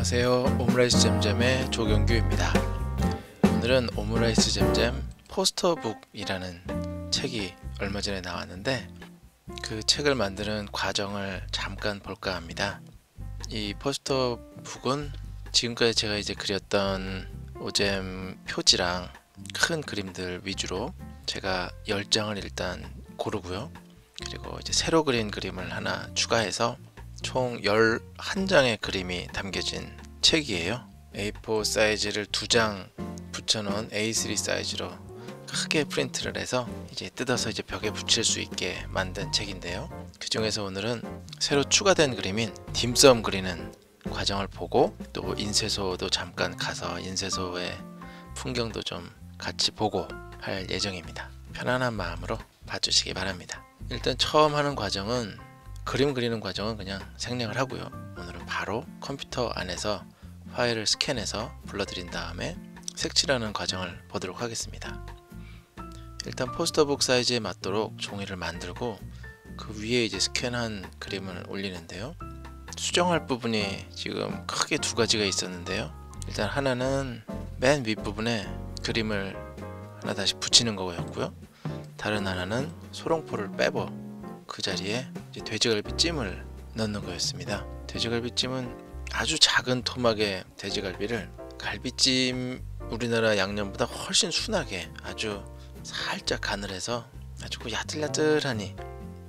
안녕하세요. 오므라이스 잼잼의 조경규입니다. 오늘은 오므라이스 잼잼 포스터북이라는 책이 얼마 전에 나왔는데 그 책을 만드는 과정을 잠깐 볼까 합니다. 이 포스터북은 지금까지 제가 이제 그렸던 오잼 표지랑 큰 그림들 위주로 제가 10장을 일단 고르고요. 그리고 이제 새로 그린 그림을 하나 추가해서 총 11장의 그림이 담겨진 책이에요. A4 사이즈를 2장 붙여놓은 A3 사이즈로 크게 프린트를 해서 이제 뜯어서 이제 벽에 붙일 수 있게 만든 책인데요. 그 중에서 오늘은 새로 추가된 그림인 딤섬 그리는 과정을 보고 또 인쇄소도 잠깐 가서 인쇄소의 풍경도 좀 같이 보고 할 예정입니다. 편안한 마음으로 봐주시기 바랍니다. 일단 처음 하는 과정은 그림 그리는 과정은 그냥 생략을 하고요. 오늘은 바로 컴퓨터 안에서 파일을 스캔해서 불러드린 다음에 색칠하는 과정을 보도록 하겠습니다. 일단 포스터북 사이즈에 맞도록 종이를 만들고 그 위에 이제 스캔한 그림을 올리는데요. 수정할 부분이 지금 크게 두 가지가 있었는데요. 일단 하나는 맨 윗부분에 그림을 하나 다시 붙이는 거였고요. 다른 하나는 소롱포를 빼고 그 자리에 이제 돼지갈비찜을 넣는 거였습니다. 돼지갈비찜은 아주 작은 토막의 돼지갈비를 갈비찜 우리나라 양념보다 훨씬 순하게 아주 살짝 간을 해서 아주 야들야들하니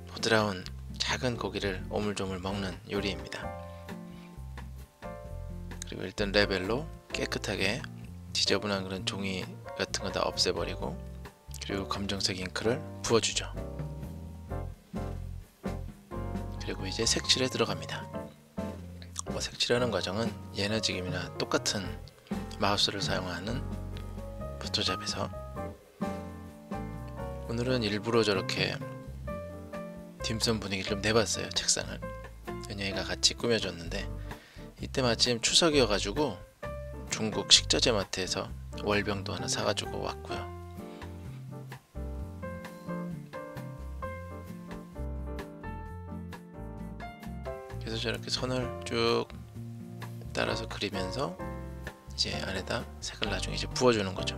부드러운 작은 고기를 오물조물 먹는 요리입니다. 그리고 일단 레벨로 깨끗하게 지저분한 그런 종이 같은 거 다 없애버리고 그리고 검정색 잉크를 부어주죠. 그리고 이제 색칠에 들어갑니다. 색칠하는 과정은 예너지김이나 똑같은 마우스를 사용하는 포토샵에서 오늘은 일부러 저렇게 딤섬 분위기를 좀 내봤어요. 책상을 은영이가 같이 꾸며줬는데 이때 마침 추석이어가지고 중국 식자재 마트에서 월병도 하나 사가지고 왔고요. 그래서 저렇게 선을 쭉 따라서 그리면서 이제 안에다 색을 나중에 이제 부어주는 거죠.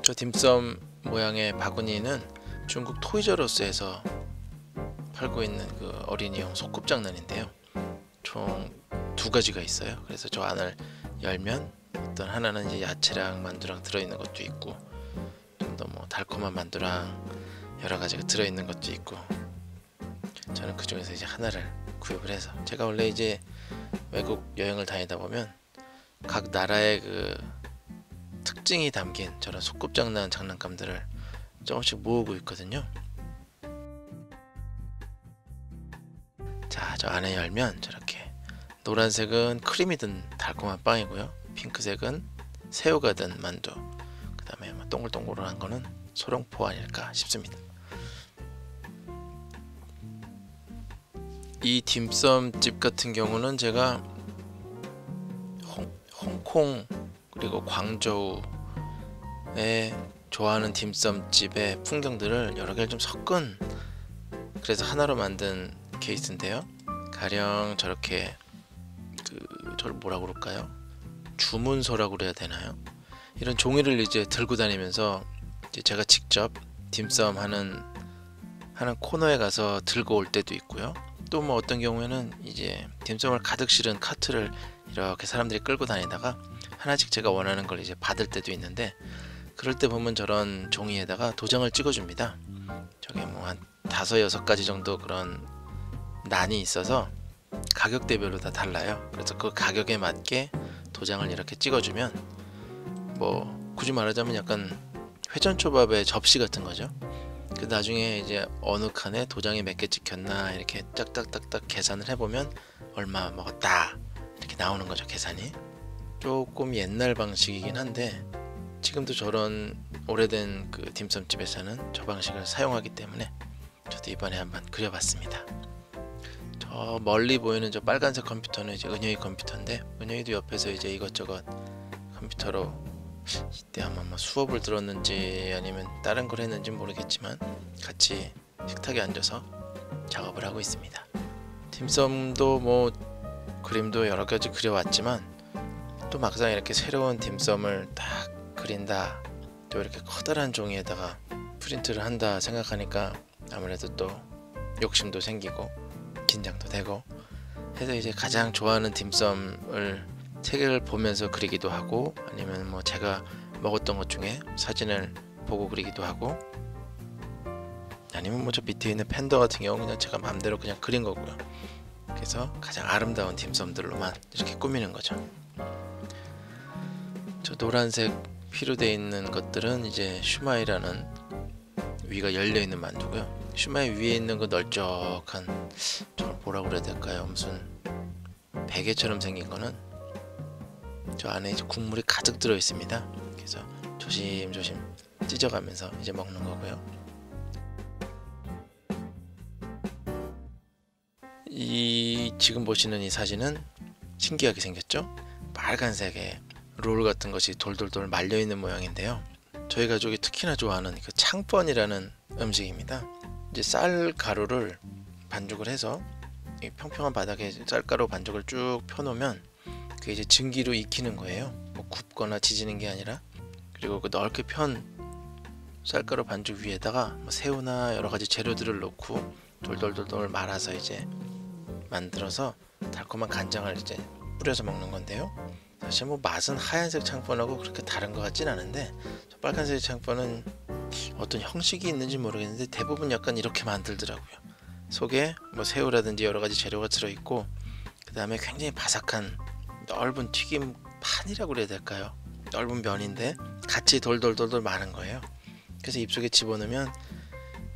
저 딤섬 모양의 바구니는 중국 토이저로스에서 팔고 있는 그 어린이용 소꿉장난인데요. 총 2가지가 있어요. 그래서 저 안을 열면 어떤 하나는 이제 야채랑 만두랑 들어있는 것도 있고 좀 더 뭐 달콤한 만두랑 여러 가지가 들어있는 것도 있고 저는 그 중에서 이제 하나를 구입을 해서 제가 원래 이제 외국 여행을 다니다 보면 각 나라의 그 특징이 담긴 저런 소꿉장난 장난감들을 조금씩 모으고 있거든요. 자, 저 안에 열면 저렇게 노란색은 크림이 든 달콤한 빵이고요. 핑크색은 새우가 든 만두, 그 다음에 동글동글한 거는 소롱포 아닐까 싶습니다. 이 딤섬집 같은 경우는 제가 홍콩 그리고 광저우에 좋아하는 dim섬집의 풍경들을 여러 개를 좀 섞은 그래서 하나로 만든 케이스인데요. 가령 저렇게 저를 뭐라고 그럴까요? 주문서라고 그래야 되나요? 이런 종이를 이제 들고 다니면서 이제 제가 직접 딤섬 하는 코너에 가서 들고 올 때도 있고요. 또 뭐 어떤 경우에는 이제 딤섬을 가득 실은 카트를 이렇게 사람들이 끌고 다니다가 하나씩 제가 원하는 걸 이제 받을 때도 있는데 그럴 때 보면 저런 종이에다가 도장을 찍어줍니다. 저게 뭐 한 5-6가지 정도 그런 난이 있어서 가격대별로 다 달라요. 그래서 그 가격에 맞게 도장을 이렇게 찍어주면 뭐 굳이 말하자면 약간 회전초밥의 접시 같은 거죠. 그 나중에 이제 어느 칸에 도장이 몇 개 찍혔나 이렇게 딱딱딱딱 계산을 해보면 얼마 먹었다 이렇게 나오는 거죠. 계산이 조금 옛날 방식이긴 한데 지금도 저런 오래된 그 딤섬집에서는 저 방식을 사용하기 때문에 저도 이번에 한번 그려봤습니다. 저 멀리 보이는 저 빨간색 컴퓨터는 이제 은영이 컴퓨터인데 은영이도 옆에서 이제 이것저것 컴퓨터로 이때 아마 뭐 수업을 들었는지 아니면 다른 걸 했는지 모르겠지만 같이 식탁에 앉아서 작업을 하고 있습니다. 딤섬도 뭐 그림도 여러 가지 그려왔지만 또 막상 이렇게 새로운 딤섬을 딱 그린다, 또 이렇게 커다란 종이에다가 프린트를 한다 생각하니까 아무래도 또 욕심도 생기고 긴장도 되고 해서 이제 가장 좋아하는 딤섬을 책을 보면서 그리기도 하고, 아니면 뭐 제가 먹었던 것 중에 사진을 보고 그리기도 하고, 아니면 뭐 저 밑에 있는 팬더 같은 경우는 그냥 제가 마음대로 그냥 그린 거고요. 그래서 가장 아름다운 딤섬들로만 이렇게 꾸미는 거죠. 저 노란색 피로 되어 있는 것들은 이제 슈마이라는 위가 열려 있는 만두고요. 슈마이 위에 있는 그 널쩍한, 저걸 뭐라고 그래야 될까요? 무슨 베개처럼 생긴 거는 저 안에 이제 국물이 가득 들어 있습니다. 그래서 조심조심 찢어가면서 이제 먹는 거고요. 이 지금 보시는 이 사진은 신기하게 생겼죠? 빨간색의 롤 같은 것이 돌돌돌 말려 있는 모양인데요. 저희 가족이 특히나 좋아하는 그 창번이라는 음식입니다. 이제 쌀 가루를 반죽을 해서 이 평평한 바닥에 쌀가루 반죽을 쭉 펴놓으면 그게 이제 증기로 익히는 거예요. 뭐 굽거나 지지는 게 아니라. 그리고 그 넓게 편 쌀가루 반죽 위에다가 뭐 새우나 여러 가지 재료들을 넣고 돌돌돌돌 말아서 이제 만들어서 달콤한 간장을 이제 뿌려서 먹는 건데요. 사실 뭐 맛은 하얀색 창번하고 그렇게 다른 것 같진 않은데, 저 빨간색 창번은 어떤 형식이 있는지 모르겠는데 대부분 약간 이렇게 만들더라고요. 속에 뭐 새우라든지 여러 가지 재료가 들어있고, 그 다음에 굉장히 바삭한 넓은 튀김판이라고 그래야 될까요? 넓은 면인데 같이 돌돌돌돌 마는 거예요. 그래서 입속에 집어넣으면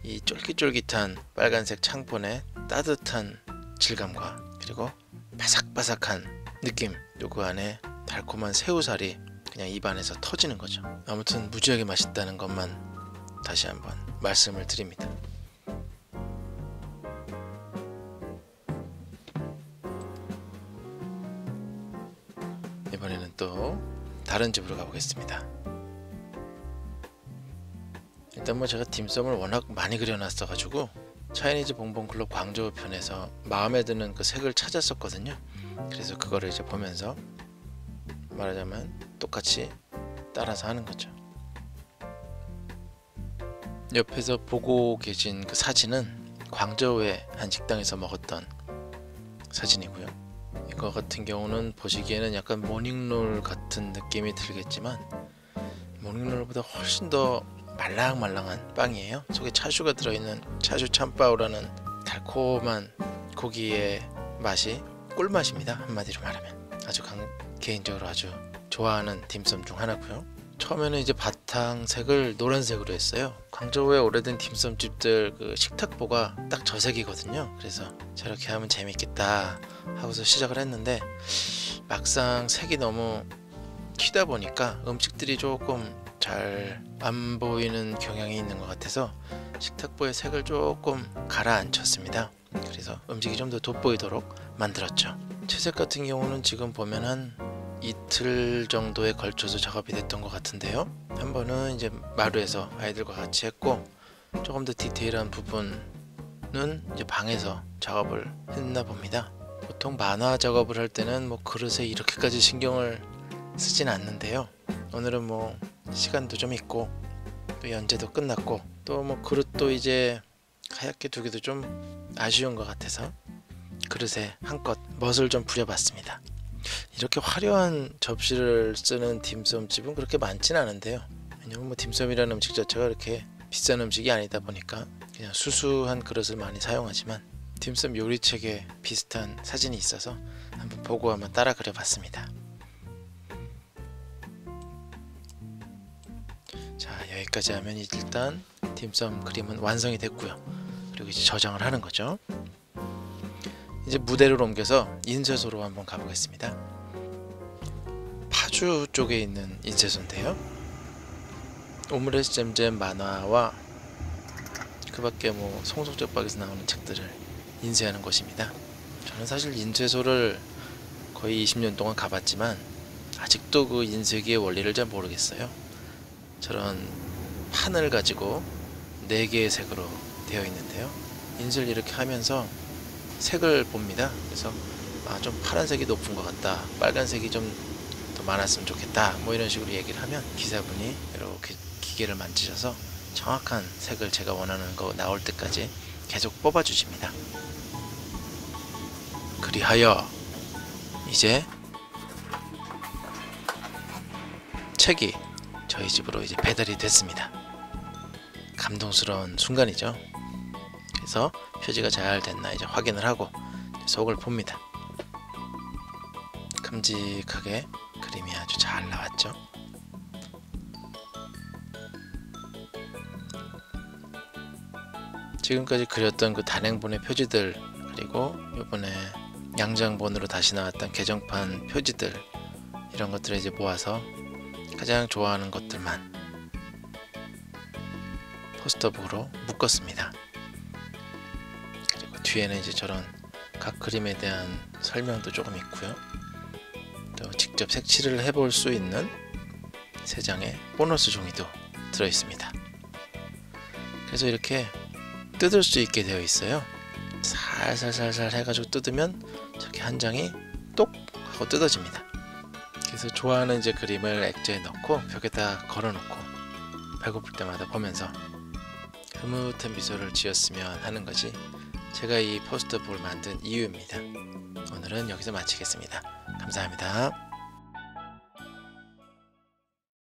이 쫄깃쫄깃한 빨간색 창번의 따뜻한 질감과 그리고 바삭바삭한 느낌, 또 그 안에 달콤한 새우살이 그냥 입안에서 터지는 거죠. 아무튼 무지하게 맛있다는 것만 다시 한번 말씀을 드립니다. 이번에는 또 다른 집으로 가보겠습니다. 일단 뭐 제가 딤섬을 워낙 많이 그려놨어 가지고 차이니즈 봉봉 클럽 광저우 편에서 마음에 드는 그 색을 찾았었거든요. 그래서 그거를 이제 보면서 말하자면 똑같이 따라서 하는 거죠. 옆에서 보고 계신 그 사진은 광저우의 한 식당에서 먹었던 사진이고요. 이거 같은 경우는 보시기에는 약간 모닝롤 같은 느낌이 들겠지만 모닝롤보다 훨씬 더 말랑말랑한 빵이에요. 속에 차슈가 들어있는 차슈 참바오라는 달콤한 고기의 맛이 꿀맛입니다. 한마디로 말하면 아주 개인적으로 아주 좋아하는 딤섬 중 하나고요. 처음에는 이제 바탕색을 노란색으로 했어요. 광저우의 오래된 딤섬집들 그 식탁보가 딱 저 색이거든요. 그래서 저렇게 하면 재밌겠다 하고서 시작을 했는데 막상 색이 너무 튀다 보니까 음식들이 조금 잘 안 보이는 경향이 있는 것 같아서 식탁보의 색을 조금 가라앉혔습니다. 그래서 음식이 좀 더 돋보이도록 만들었죠. 채색 같은 경우는 지금 보면 한 이틀 정도에 걸쳐서 작업이 됐던 것 같은데요. 한 번은 이제 마루에서 아이들과 같이 했고, 조금 더 디테일한 부분은 이제 방에서 작업을 했나 봅니다. 보통 만화 작업을 할 때는 뭐 그릇에 이렇게까지 신경을 쓰진 않는데요. 오늘은 뭐 시간도 좀 있고 또 연재도 끝났고 또 뭐 그릇도 이제 하얗게 두기도 좀 아쉬운 것 같아서 그릇에 한껏 멋을 좀 부려봤습니다. 이렇게 화려한 접시를 쓰는 딤섬집은 그렇게 많진 않은데요. 왜냐면 뭐 딤섬이라는 음식 자체가 그렇게 비싼 음식이 아니다 보니까 그냥 수수한 그릇을 많이 사용하지만 딤섬 요리책에 비슷한 사진이 있어서 한번 보고 한번 따라 그려봤습니다. 자, 여기까지 하면 일단 딤섬 그림은 완성이 됐고요. 그리고 이제 저장을 하는 거죠. 이제 무대를 옮겨서 인쇄소로 한번 가보겠습니다. 파주 쪽에 있는 인쇄소인데요. 오므레스 잼잼 만화와 그 밖에 뭐 송송적박에서 나오는 책들을 인쇄하는 곳입니다. 저는 사실 인쇄소를 거의 20년 동안 가봤지만 아직도 그 인쇄기의 원리를 잘 모르겠어요. 저런 판을 가지고 4개의 색으로 되어 있는데요. 인쇄를 이렇게 하면서 색을 봅니다. 그래서 좀 파란색이 높은 것 같다, 빨간색이 좀 더 많았으면 좋겠다, 뭐 이런 식으로 얘기를 하면 기사분이 이렇게 기계를 만지셔서 정확한 색을 제가 원하는 거 나올 때까지 계속 뽑아 주십니다. 그리하여 이제 책이 저희 집으로 이제 배달이 됐습니다. 감동스러운 순간이죠. 그래서 표지가 잘 됐나 이제 확인을 하고 속을 봅니다. 큼직하게 그림이 아주 잘 나왔죠. 지금까지 그렸던 그 단행본의 표지들, 그리고 이번에 양장본으로 다시 나왔던 개정판 표지들, 이런 것들을 이제 모아서 가장 좋아하는 것들만 포스터북으로 묶었습니다. 그리고 뒤에는 이제 저런 각 그림에 대한 설명도 조금 있고요. 또 직접 색칠을 해볼 수 있는 3장의 보너스 종이도 들어있습니다. 그래서 이렇게 뜯을 수 있게 되어 있어요. 살살살살 해가지고 뜯으면 저렇게 한 장이 똑 하고 뜯어집니다. 그래서 좋아하는 이제 그림을 액자에 넣고 벽에다 걸어놓고 배고플 때마다 보면서 흐뭇한 미소를 지었으면 하는 것이 제가 이 포스터북을 만든 이유입니다. 오늘은 여기서 마치겠습니다. 감사합니다.